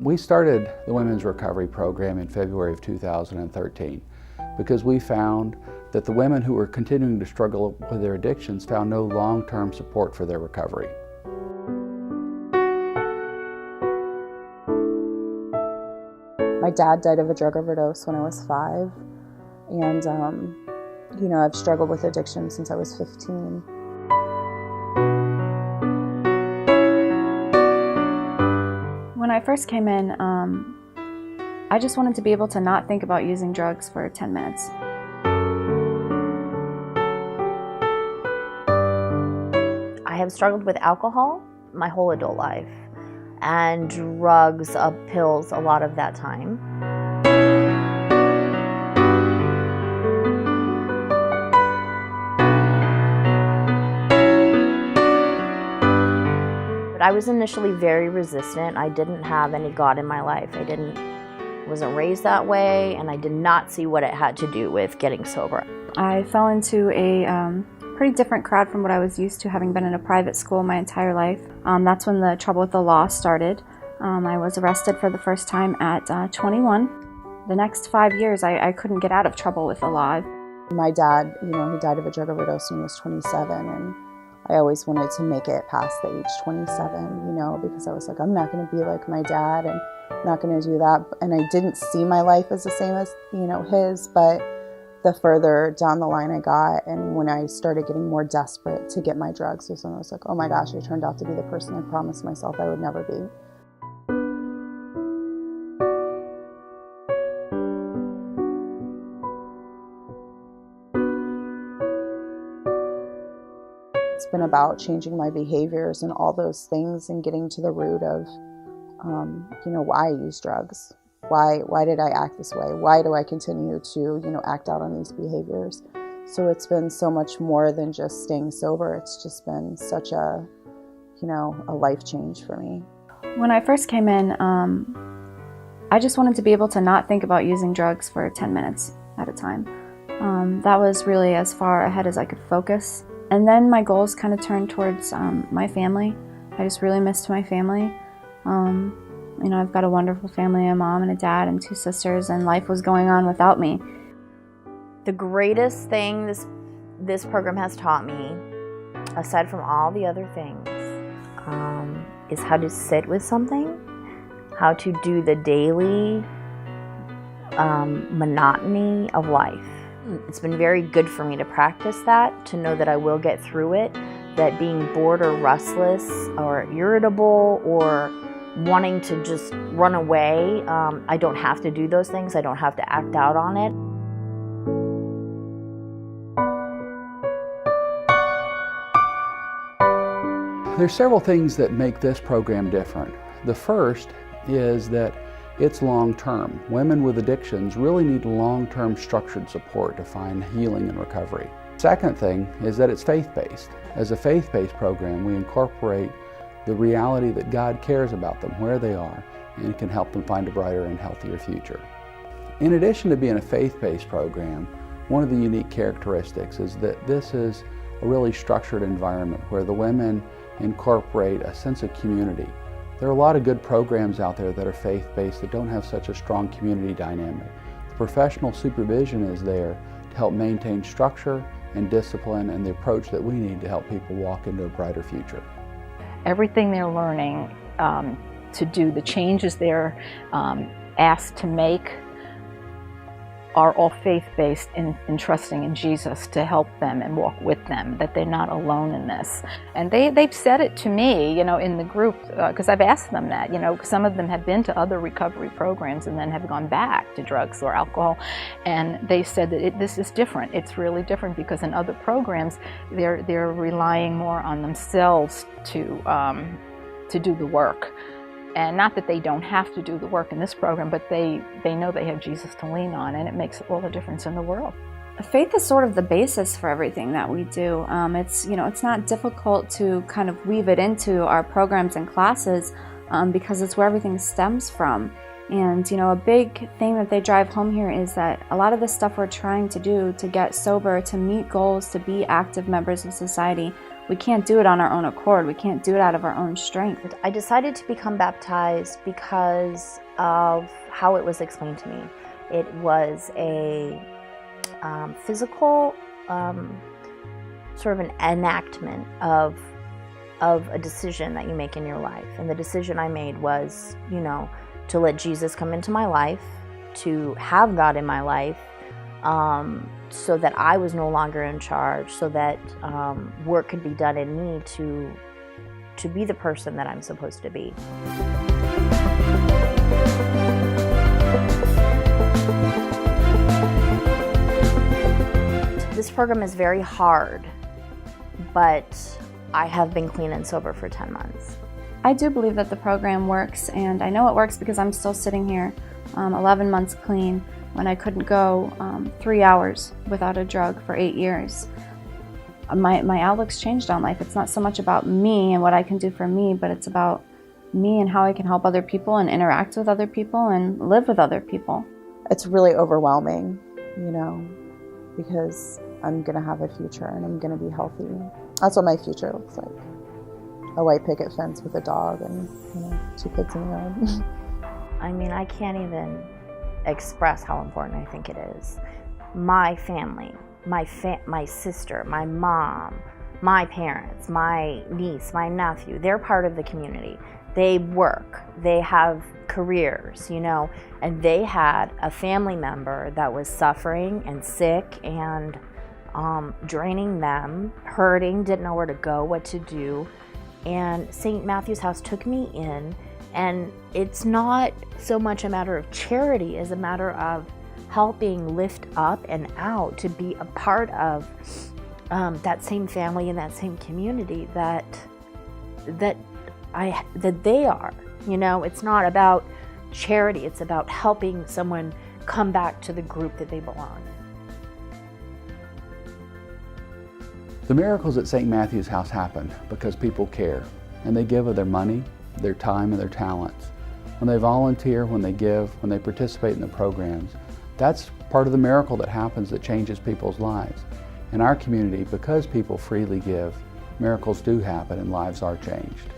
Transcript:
We started the Women's Recovery Program in February of 2013 because we found that the women who were continuing to struggle with their addictions found no long-term support for their recovery. My dad died of a drug overdose when I was 5, and I've struggled with addiction since I was 15. When I first came in, I just wanted to be able to not think about using drugs for 10 minutes. I have struggled with alcohol my whole adult life, and drugs, pills, a lot of that time. But I was initially very resistant. I didn't have any God in my life. Wasn't raised that way, and I did not see what it had to do with getting sober. I fell into a pretty different crowd from what I was used to, having been in a private school my entire life. That's when the trouble with the law started. I was arrested for the first time at 21. The next 5 years, I couldn't get out of trouble with the law. My dad, he died of a drug overdose when he was 27, and I always wanted to make it past the age 27, because I was like, I'm not going to be like my dad, and I'm not going to do that. And I didn't see my life as the same as, his, but the further down the line I got, and when I started getting more desperate to get my drugs, was when I was like, oh my gosh, I turned out to be the person I promised myself I would never be. It's been about changing my behaviors and all those things and getting to the root of, why I use drugs. Why did I act this way? Why do I continue to, act out on these behaviors? So it's been so much more than just staying sober. It's just been such a life change for me. When I first came in, I just wanted to be able to not think about using drugs for 10 minutes at a time. That was really as far ahead as I could focus. And then my goals kind of turned towards my family. I just really missed my family. I've got a wonderful family, a mom and a dad and 2 sisters, and life was going on without me. The greatest thing this program has taught me, aside from all the other things, is how to sit with something, how to do the daily monotony of life. It's been very good for me to practice that, to know that I will get through it, that being bored or restless or irritable or wanting to just run away, I don't have to do those things. I don't have to act out on it. There's several things that make this program different. The first is that it's long-term. Women with addictions really need long-term structured support to find healing and recovery. Second thing is that it's faith-based. As a faith-based program, we incorporate the reality that God cares about them, where they are, and can help them find a brighter and healthier future. In addition to being a faith-based program, one of the unique characteristics is that this is a really structured environment where the women incorporate a sense of community. There are a lot of good programs out there that are faith-based that don't have such a strong community dynamic. The professional supervision is there to help maintain structure and discipline and the approach that we need to help people walk into a brighter future. Everything they're learning to do, the changes they're asked to make, are all faith-based in trusting in Jesus to help them and walk with them, that they're not alone in this. And they've said it to me, in the group, because I've asked them that, some of them have been to other recovery programs and then have gone back to drugs or alcohol, and they said that this is different. It's really different because in other programs, they're relying more on themselves to do the work. And not that they don't have to do the work in this program, but they know they have Jesus to lean on, and it makes all the difference in the world. Faith is sort of the basis for everything that we do. It's not difficult to kind of weave it into our programs and classes because it's where everything stems from. And a big thing that they drive home here is that a lot of the stuff we're trying to do to get sober, to meet goals, to be active members of society, We can't do it on our own accord. We can't do it out of our own strength. I decided to become baptized because of how it was explained to me. It was a physical sort of an enactment of a decision that you make in your life. And the decision I made was, you know, to let Jesus come into my life, to have God in my life, so that I was no longer in charge, so that work could be done in me to be the person that I'm supposed to be. This program is very hard, but I have been clean and sober for 10 months. I do believe that the program works, and I know it works because I'm still sitting here 11 months clean when I couldn't go 3 hours without a drug for 8 years. My outlook's changed on life. It's not so much about me and what I can do for me, but it's about me and how I can help other people and interact with other people and live with other people. It's really overwhelming, you know, because I'm gonna have a future and I'm gonna be healthy. That's what my future looks like. A white picket fence with a dog and, you know, 2 kids in the yard. I mean, I can't even express how important I think it is. My family, my sister, my mom, my parents, my niece, my nephew, they're part of the community. They work, they have careers, you know, and they had a family member that was suffering and sick and draining them, hurting, didn't know where to go, what to do. And St. Matthew's House took me in, and it's not so much a matter of charity as a matter of helping lift up and out, to be a part of that same family and that same community that they are. You know, it's not about charity, it's about helping someone come back to the group that they belong in. The miracles at St. Matthew's House happen because people care, and they give of their money, their time, and their talents. When they volunteer, when they give, when they participate in the programs, that's part of the miracle that happens that changes people's lives. In our community, because people freely give, miracles do happen and lives are changed.